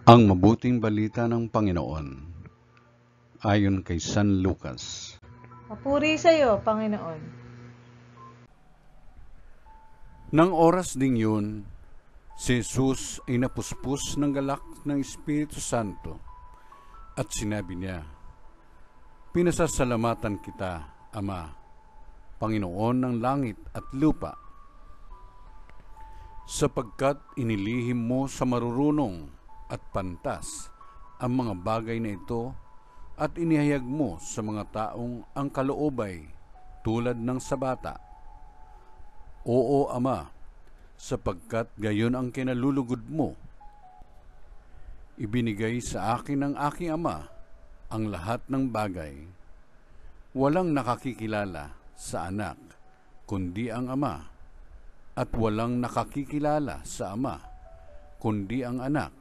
Ang mabuting balita ng Panginoon ayon kay San Lucas. Papuri sa iyo, Panginoon. Nang oras ding yun, si Jesus ay napuspos ng galak ng Espiritu Santo at sinabi niya, "Pinasasalamatan kita, Ama, Panginoon ng langit at lupa, sapagkat inilihim mo sa marurunong at pantas ang mga bagay na ito at inihayag mo sa mga taong ang kaloobay tulad ng sa bata. Oo, Ama, sapagkat gayon ang kinalulugod mo. Ibinigay sa akin ng aking Ama ang lahat ng bagay. Walang nakakikilala sa anak, kundi ang Ama, at walang nakakikilala sa Ama, kundi ang anak,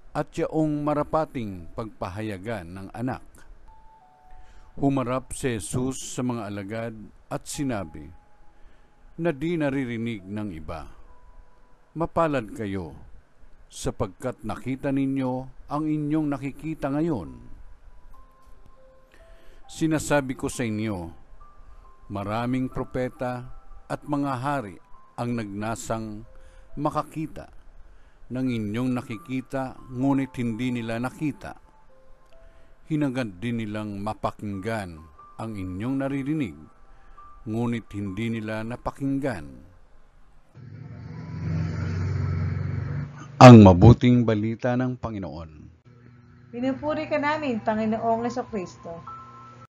at yaong marapating pagpahayagan ng anak." Humarap si Jesus sa mga alagad at sinabi, na di naririnig ng iba, "Mapalad kayo, sapagkat nakita ninyo ang inyong nakikita ngayon. Sinasabi ko sa inyo, maraming propeta at mga hari ang nagnasang makakita ng inyong nakikita, ngunit hindi nila nakita. Hinagad din nilang mapakinggan ang inyong naririnig, ngunit hindi nila napakinggan." Ang mabuting balita ng Panginoon. Pinupuri ka namin, Panginoong Jesucristo.